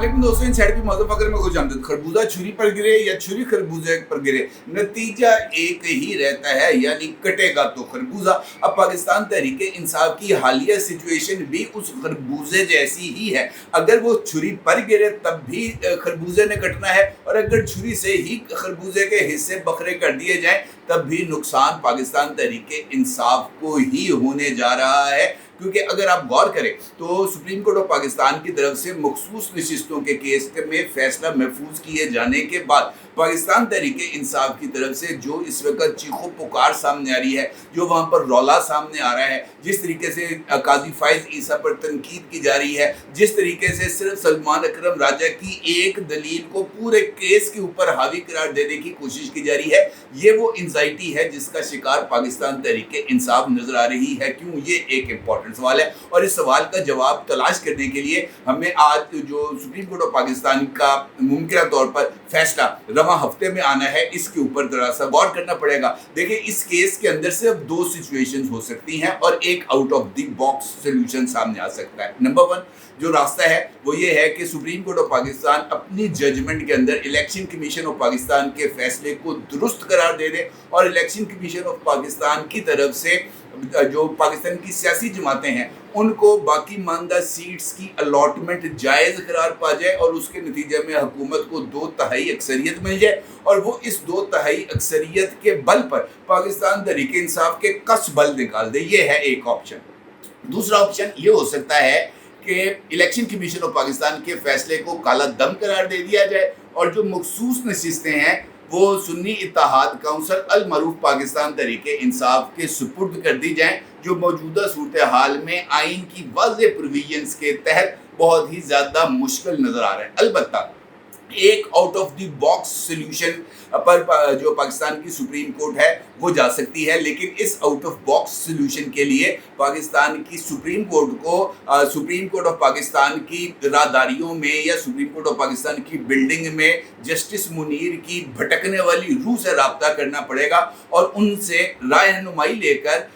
वालेकुम दोस्तों, इनसाइड भी मौजूद अगर मैं कुछ जानते खरबूजा छुरी पर गिरे या छुरी खरबूजे पर गिरे, नतीजा एक ही रहता है, यानी कटेगा तो खरबूजा। अब पाकिस्तान तहरीक इंसाफ की हालिया सिचुएशन भी उस खरबूजे जैसी ही है। अगर वो छुरी पर गिरे तब भी खरबूजे ने कटना है, और अगर छुरी से ही खरबूजे के हिस्से बखरे कर दिए जाएं तब भी नुकसान पाकिस्तान तहरीक इंसाफ को ही होने जा रहा है। क्योंकि अगर आप गौर करें तो सुप्रीम कोर्ट ऑफ पाकिस्तान की तरफ से मखसूस नशिस्तों के केस में फैसला महफूज किए जाने के बाद पाकिस्तान तहरीक इंसाफ की तरफ से जो इस वक्त चीखो पुकार सामने आ रही है, जो वहाँ पर रौला सामने आ रहा है, जिस तरीके से काजी फाइज ईसा पर तनकीद की जा रही है, जिस तरीके से सिर्फ सलमान अकरम राजा की एक दलील को पूरे केस के ऊपर हावी करार देने की कोशिश की जा रही है, ये वो एंजाइटी है जिसका शिकार पाकिस्तान तहरीक इंसाफ नजर आ रही है। क्यों? ये एक इम्पॉर्टेंट सवाल है, और इस सवाल का जवाब तलाश करने के लिए हमें आज जो सुप्रीम कोर्ट ऑफ पाकिस्तान का मुमकिन तौर पर फैसला रवा हफ्ते में आना है, इसके ऊपर जरा सा गौर करना पड़ेगा। देखिए, इस केस के अंदर सिर्फ दो सिचुएशंस हो सकती हैं और एक out of the box solution सामने आ सकता है। नंबर वन जो रास्ता है वो ये है कि सुप्रीम कोर्ट ऑफ पाकिस्तान अपनी जजमेंट के अंदर इलेक्शन कमीशन ऑफ पाकिस्तान के फैसले को दुरुस्त करार दे दे, और इलेक्शन कमीशन ऑफ पाकिस्तान की तरफ से जो पाकिस्तान की सियासी जमातें हैं उनको बाकी मानदा सीट्स की अलॉटमेंट जायज़ करार पा जाए, और उसके नतीजे में हुकूमत को 2/3 अक्सरियत मिल जाए, और वो इस 2/3 अक्सरियत के बल पर पाकिस्तान तहरीक इंसाफ के कस बल निकाल दे। ये है एक ऑप्शन। दूसरा ऑप्शन ये हो सकता है कि इलेक्शन कमीशन ऑफ पाकिस्तान के फैसले को काला दम करार दे दिया जाए, और जो मखसूस नशिस्तें हैं वो सुन्नी इत्तेहाद काउंसिल अल मरूफ पाकिस्तान तहरीक इंसाफ के सुपुर्द कर दी जाएं, जो मौजूदा सूरत हाल में आइन की वाज़ेह प्रोविजंस के तहत बहुत ही ज़्यादा मुश्किल नज़र आ रहा है। अलबत्ता एक out of the box solution पर जो पाकिस्तान की सुप्रीम कोर्ट है वो जा सकती है, लेकिन इस आउट ऑफ बॉक्स सोल्यूशन के लिए पाकिस्तान की सुप्रीम कोर्ट को सुप्रीम कोर्ट ऑफ पाकिस्तान की राहदारियों में या सुप्रीम कोर्ट ऑफ पाकिस्तान की बिल्डिंग में जस्टिस मुनीर की भटकने वाली रूह से रब्ता करना पड़ेगा, और उनसे राय रहनुमाई लेकर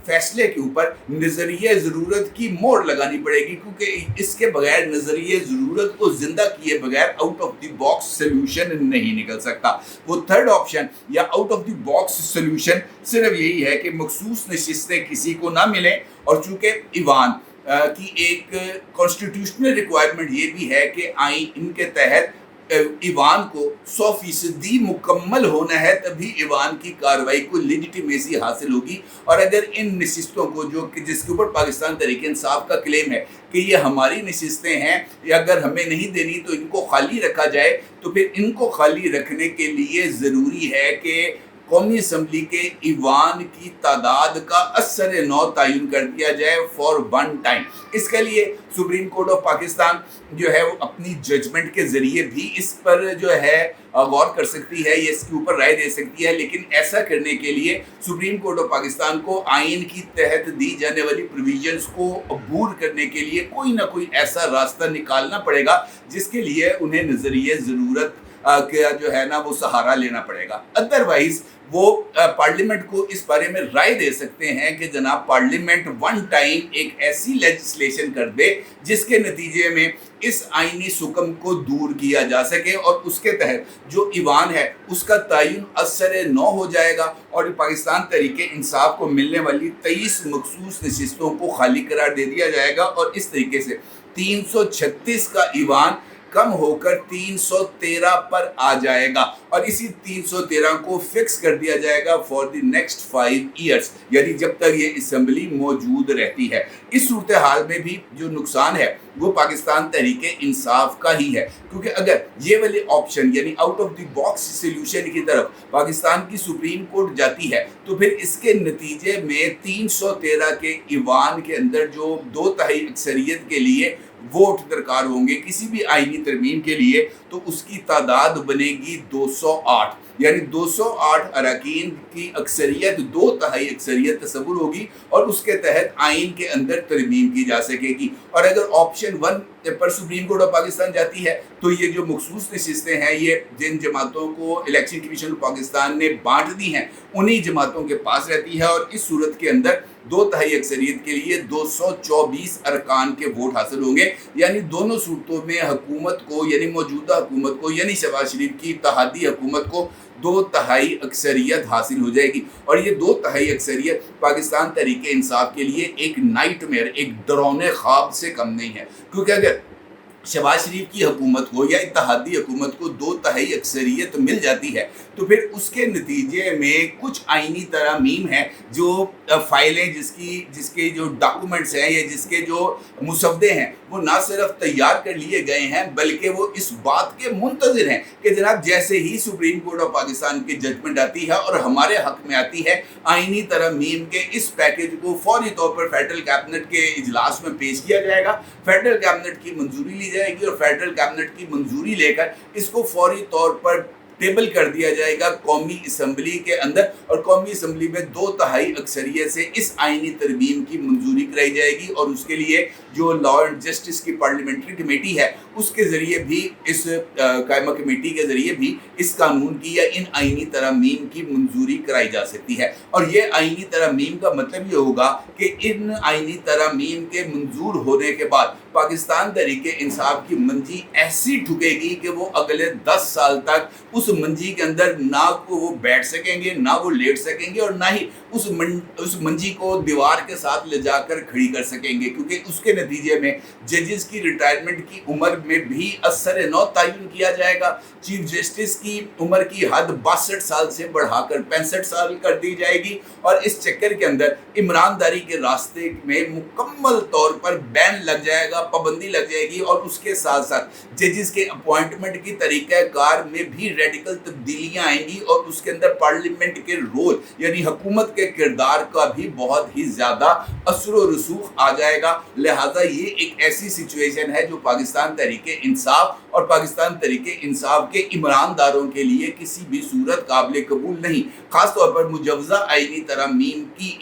फैसले के ऊपर नज़रिए ज़रूरत की मोड़ लगानी पड़ेगी, क्योंकि इसके बगैर नज़रिए ज़रूरत को जिंदा किए बगैर out of the box solution नहीं निकल सकता। वो थर्ड ऑप्शन या out of the box solution सिर्फ यही है कि मखसूस नशिस्तें किसी को ना मिलें, और चूँकि ईवान की एक कॉन्स्टिट्यूशनल रिक्वायरमेंट ये भी है कि आइन इनके तहत ईवान को 100% मुकम्मल होना है, तभी ईवान की कार्रवाई को लेजिटिमेसी हासिल होगी। और अगर इन नशिस्तों को जो जिसके ऊपर पाकिस्तान तहरीक इंसाफ का क्लेम है कि ये हमारी नशिस्तें हैं, या अगर हमें नहीं देनी तो इनको खाली रखा जाए, तो फिर इनको खाली रखने के लिए ज़रूरी है कि कौमी असम्बली के ईवान की तादाद का असर नौ तयन कर दिया जाए फॉर वन टाइम। इसके लिए सुप्रीम कोर्ट ऑफ पाकिस्तान जो है वो अपनी जजमेंट के ज़रिए भी इस पर जो है गौर कर सकती है, ये इसके ऊपर राय दे सकती है, लेकिन ऐसा करने के लिए सुप्रीम कोर्ट ऑफ पाकिस्तान को आइन की तहत दी जाने वाली प्रोविजंस को अबूर करने के लिए कोई ना कोई ऐसा रास्ता निकालना पड़ेगा जिसके लिए उन्हें नज़रिए ज़रूरत का जो है ना वो सहारा लेना पड़ेगा। अदरवाइज वो पार्लियामेंट को इस बारे में राय दे सकते हैं कि जनाब पार्लियामेंट वन टाइम एक ऐसी लेजिस्लेशन कर दे जिसके नतीजे में इस आईनी सुकम को दूर किया जा सके, और उसके तहत जो ईवान है उसका तयन असर नौ हो जाएगा, और पाकिस्तान तहरीक इंसाफ को मिलने वाली 23 मखसूस नशिस्तों को खाली करार दे दिया जाएगा, और इस तरीके से 336 का ईवान कम होकर 313 पर आ जाएगा, और इसी 313 को फिक्स कर दिया जाएगा फॉर द नेक्स्ट 5 ईयर्स, यानी जब तक ये असम्बली मौजूद रहती है। इस सूरत हाल में भी जो नुकसान है वो पाकिस्तान तहरीक इंसाफ का ही है, क्योंकि अगर ये वाले ऑप्शन यानी out of the box solution की तरफ पाकिस्तान की सुप्रीम कोर्ट जाती है, तो फिर इसके नतीजे में 313 के ईवान के अंदर जो 2/3 अक्सरियत के लिए वोट दरकार होंगे किसी भी आईनी तरमीम के लिए, तो उसकी तादाद बनेगी 208। यानी 208 अरकान की अक्सरियत, 2/3 अक्सरियत तस्वुर होगी और उसके तहत आइन के अंदर तरमीम की जा सकेगी। और अगर ऑप्शन 1 पर सुप्रीम कोर्ट ऑफ पाकिस्तान जाती है तो ये जो मखसूस नशिस्तें हैं ये जिन जमातों को इलेक्शन कमीशन ऑफ पाकिस्तान ने बांट दी हैं उन्हीं जमातों के पास रहती है, और इस सूरत के अंदर 2/3 अक्सरियत के लिए 224 अरकान के वोट हासिल होंगे। यानी दोनों सूरतों में हुकूमत को, यानी मौजूदा हुकूमत को, यानी शहबाज शरीफ की इत्तेहादी हुकूमत को 2/3 अक्सरियत हासिल हो जाएगी। और ये 2/3 अक्सरियत पाकिस्तान तहरीक इंसाफ के लिए एक नाइटमेयर, एक डरावने ख्वाब से कम नहीं है, क्योंकि अगर शहबाज शरीफ की हुकूमत हो या इत्तेहादी हुकूमत को 2/3 अक्सरियत मिल जाती है तो फिर उसके नतीजे में कुछ आइनी तरामीम हैं, जो फाइलें जिसके जो डॉक्यूमेंट्स हैं या जिसके जो मुसवदे हैं वो ना सिर्फ तैयार कर लिए गए हैं बल्कि वो इस बात के मुंतज़िर हैं कि जनाब जैसे ही सुप्रीम कोर्ट ऑफ पाकिस्तान की जजमेंट आती है और हमारे हक में आती है, आइनी तरामीम के इस पैकेज को फौरी तौर पर फेडरल कैबिनेट के इजलास में पेश किया जाएगा, फेडरल कैबिनेट की मंजूरी ली जाएगी और फेडरल कैबिनेट की मंजूरी लेकर इसको फौरी तौर पर टेबल कर दिया जाएगा कौमी असम्बली के अंदर, और कौमी असम्बली में 2/3 अक्सरियत से इस आइनी तरमीम की मंजूरी कराई जाएगी। और उसके लिए जो लॉ एंड जस्टिस की पार्लियामेंट्री कमेटी है उसके ज़रिए भी, इस कायमा कमेटी के ज़रिए भी इस कानून की या इन आइनी तरामीम की मंजूरी कराई जा सकती है। और ये आइनी तरामीम का मतलब ये होगा कि इन आइनी तरामीम के मंजूर होने के बाद पाकिस्तान तहरीक इंसाफ की मंजी ऐसी ठुकेगी कि वो अगले 10 साल तक उस मंजी के अंदर ना को वो बैठ सकेंगे, ना वो लेट सकेंगे और ना ही उस मंजी को दीवार के साथ ले जाकर खड़ी कर सकेंगे, क्योंकि उसके नतीजे में जजेस की रिटायरमेंट की उम्र में भी असर नौ तयन किया जाएगा। चीफ जस्टिस की उम्र की हद 62 साल से बढ़ाकर 65 साल कर दी जाएगी। और इस चक्कर के अंदर ईमानदारी के रास्ते में मुकम्मल तौर पर बैन लग जाएगा, पाबंदी लग जाएगी। और उसके साथ साथ जजेस के अपॉइंटमेंट की तरीक़ाकार में भी रेडिकल तब्दीलियाँ आएंगी और उसके अंदर पार्लियामेंट के रोल यानी हुकूमत के किरदार का भी बहुत ही ज़्यादा असर व रसूख आ जाएगा। लिहाजा ये एक ऐसी सिचुएशन है जो पाकिस्तान तहरीक इंसाफ और पाकिस्तान तहरीक इंसाफ के ईमानदारों के लिए किसी भी सूरत काबिल कबूल नहीं। ख़ास तौर पर मुजवज़ा आइनी तरामीम की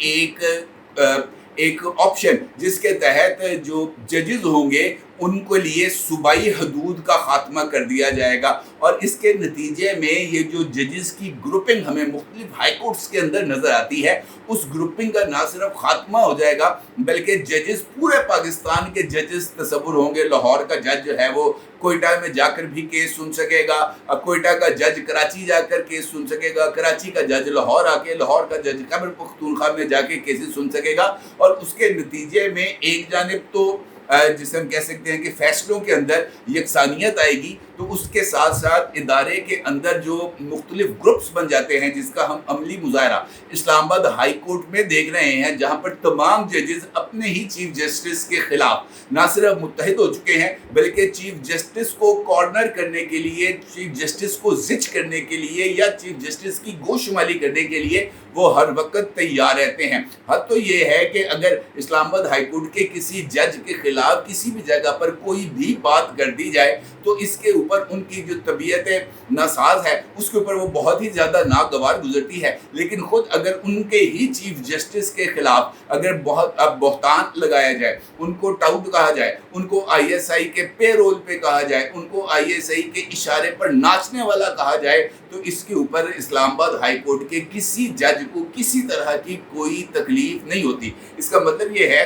एक ऑप्शन जिसके तहत जो जजेस होंगे उनको लिए सूबाई हदूद का खात्मा कर दिया जाएगा। और इसके नतीजे में ये जो जजेस की ग्रुपिंग हमें मुख्तलिफ हाई कोर्ट्स के अंदर नज़र आती है, उस ग्रुपिंग का ना सिर्फ खात्मा हो जाएगा बल्कि जजेस पूरे पाकिस्तान के जजेस तस्वुर होंगे। लाहौर का जज जो है वो कोयटा में जाकर भी केस सुन सकेगा, कोयटा का जज कराची जाकर केस सुन सकेगा, कराची का जज लाहौर आके, लाहौर का जज खैबर पख्तूनख्वा में जाके केसेस सुन सकेगा। और उसके नतीजे में एक जानिब तो जिसे हम कह सकते हैं कि फैसलों के अंदर यकसानियत आएगी, तो उसके साथ साथ इदारे के अंदर जो मुख्तलिफ ग्रुप्स बन जाते हैं जिसका हम अमली मुजाहरा इस्लामाबाद हाई कोर्ट में देख रहे हैं, जहां पर तमाम जजेस अपने ही चीफ जस्टिस के खिलाफ ना सिर्फ मुत्तहिद हो चुके हैं बल्कि चीफ जस्टिस को कॉर्नर करने के लिए, चीफ जस्टिस को जिच करने के लिए या चीफ जस्टिस की गोशमाली करने के लिए वो हर वक्त तैयार रहते हैं। हद तो ये है कि अगर इस्लामाबाद हाई कोर्ट के किसी जज के खिलाफ किसी भी जगह पर कोई भी बात कर दी जाए तो इसके ऊपर उनकी जो तबीयत नासाज है उसके ऊपर वो बहुत ही ज़्यादा नागवार गुजरती है। लेकिन ख़ुद अगर उनके ही चीफ जस्टिस के खिलाफ अगर बहतान लगाया जाए, उनको टाउट कहा जाए, उनको ISI के पे रोल पे कहा जाए, उनको ISI के इशारे पर नाचने वाला कहा जाए, तो इसके ऊपर इस्लामाबाद हाई कोर्ट के किसी जज को किसी तरह की कोई तकलीफ नहीं होती। इसका मतलब ये है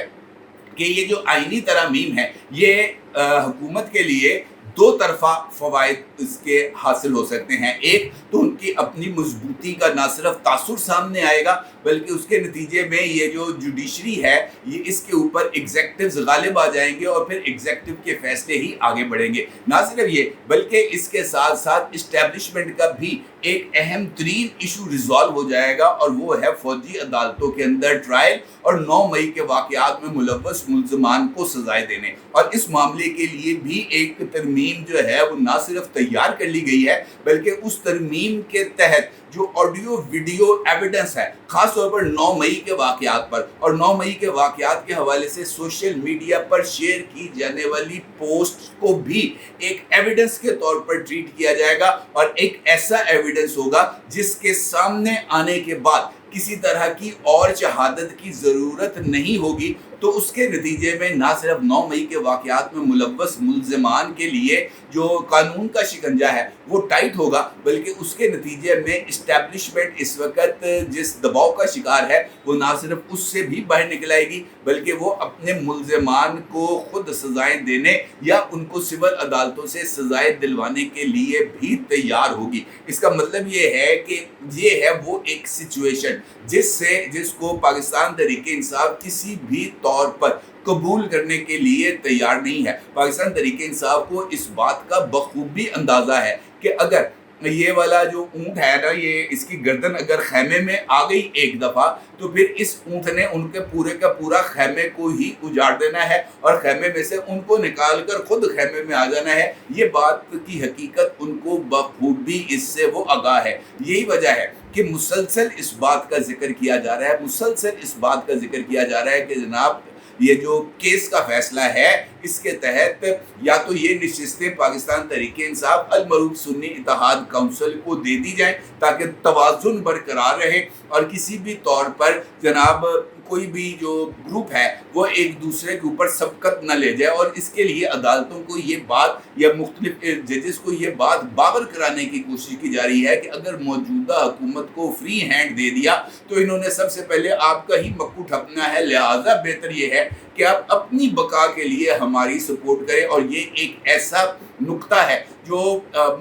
कि ये जो आइनी तरामीम है ये हुकूमत के लिए दो तरफा फ़वाइद इसके हासिल हो सकते हैं। एक तो उनकी अपनी मजबूती का ना सिर्फ तासुर सामने आएगा बल्कि उसके नतीजे में ये जो जुडिशरी है ये इसके ऊपर एग्जेक्टिव्स गालिब आ जाएंगे और फिर एग्जेक्टिव के फैसले ही आगे बढ़ेंगे। ना सिर्फ ये बल्कि इसके साथ साथ इस्टेब्लिशमेंट का भी एक अहम तरीन इशू रिजॉल्व हो जाएगा और वो है फौजी अदालतों के अंदर ट्रायल और 9 मई के वाक़यात में मुलव्वस मुल्ज़मान को सजाएं देने। और इस मामले के लिए भी एक तरमीम जो है वो ना सिर्फ तैयार कर ली गई है बल्कि उस तरमीम के तहत जो ऑडियो वीडियो एविडेंस है खास तौर पर 9 मई के वाक़यात पर और 9 मई के वाक़यात के हवाले से सोशल मीडिया पर शेयर की जाने वाली पोस्ट को भी एक एविडेंस के तौर पर ट्रीट किया जाएगा और एक ऐसा एविडेंस एविडेंस होगा जिसके सामने आने के बाद किसी तरह की और शहादत की ज़रूरत नहीं होगी, तो उसके नतीजे में ना सिर्फ 9 मई के वाक़यात में मुलव्वस मुल्ज़िमान के लिए जो कानून का शिकंजा है वो टाइट होगा, बल्कि उसके नतीजे में इस्टेब्लिशमेंट इस वक्त जिस दबाव का शिकार है वो ना सिर्फ उससे भी बाहर निकल आएगी, बल्कि वो अपने मुल्ज़िमान को खुद सज़ाएं देने या उनको सिविल अदालतों से सज़ाएं दिलवाने के लिए भी तैयार होगी। इसका मतलब ये है कि ये है वो एक सिचुएशन जिसको पाकिस्तान तहरीक इंसाफ किसी भी तौर पर कबूल करने के लिए तैयार नहीं है। पाकिस्तान तहरीक इंसाफ को इस बात का बखूबी अंदाज़ा है कि अगर ये वाला जो ऊँट है ना, ये इसकी गर्दन अगर खैमे में आ गई एक दफ़ा, तो फिर इस ऊँट ने उनके पूरे का पूरा खैमे को ही उजाड़ देना है और खैमे में से उनको निकाल कर खुद खैमे में आ जाना है। ये बात की हकीकत उनको बखूबी इससे वो आगाह है। यही वजह है कि मुसलसल इस बात का जिक्र किया जा रहा है, मुसलसल इस बात का जिक्र किया जा रहा है कि जनाब ये जो केस का फैसला है इसके तहत या तो ये नशिस्तें पाकिस्तान तहरीक इंसाफ अल मरूफ सुन्नी इत्तेहाद काउंसिल को दे दी जाए ताकि तवाज़ुन बरकरार रहे और किसी भी तौर पर जनाब कोई भी जो ग्रुप है वो एक दूसरे के ऊपर सबकत न ले जाए। और इसके लिए अदालतों को ये बात या मुख्तलिफ जजेस को ये बात बावर कराने की कोशिश की जा रही है कि अगर मौजूदा हुकूमत को फ्री हैंड दे दिया तो इन्होंने सबसे पहले आपका ही मक्कू ठपना है, लिहाजा बेहतर ये है कि आप अपनी बका के लिए हमारी सपोर्ट करें। और ये एक ऐसा नुक्ता है जो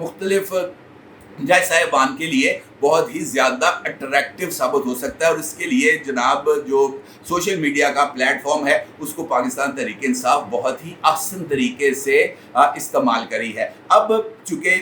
मुख्तलिफ जज साहिबान के लिए बहुत ही ज़्यादा अट्रैक्टिव साबित हो सकता है और इसके लिए जनाब जो सोशल मीडिया का प्लेटफॉर्म है उसको पाकिस्तान तहरीक इंसाफ बहुत ही आसान तरीके से इस्तेमाल करी है। अब चूँकि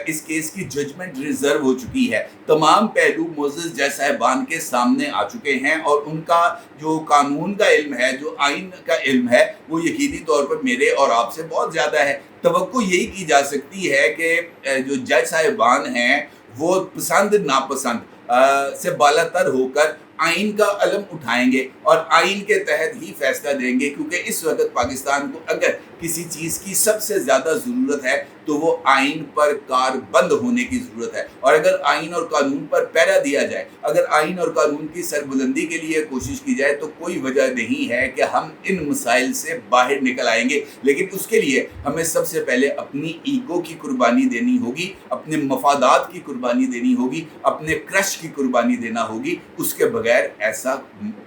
इस केस की जजमेंट रिजर्व हो चुकी है, तमाम पहलू मोअज़्ज़ज़ जज साहिबान के सामने आ चुके हैं और उनका जो कानून का इल्म है, जो आइन का इल्म है, वो यकीनी तौर पर मेरे और आपसे बहुत ज़्यादा है। तवक्को यही की जा सकती है कि जो जज साहिबान हैं वो पसंद नापसंद से बालातर होकर आइन का अलम उठाएंगे और आइन के तहत ही फैसला देंगे, क्योंकि इस वक्त पाकिस्तान को अगर किसी चीज़ की सबसे ज़्यादा ज़रूरत है तो वो आइन पर कारबंद होने की ज़रूरत है। और अगर आइन और कानून पर पहरा दिया जाए, अगर आइन और कानून की सरबुलंदी के लिए कोशिश की जाए तो कोई वजह नहीं है कि हम इन मसाइल से बाहर निकल आएंगे। लेकिन उसके लिए हमें सबसे पहले अपनी ईगो की कुर्बानी देनी होगी, अपने मफादात की कुर्बानी देनी होगी, अपने क्रश की कुर्बानी देना होगी। उसके बगैर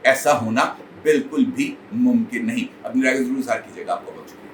ऐसा होना बिल्कुल भी मुमकिन नहीं। अपनी राय ज़रूर साथ कीजिएगा। आपको बहुत शुक्रिया।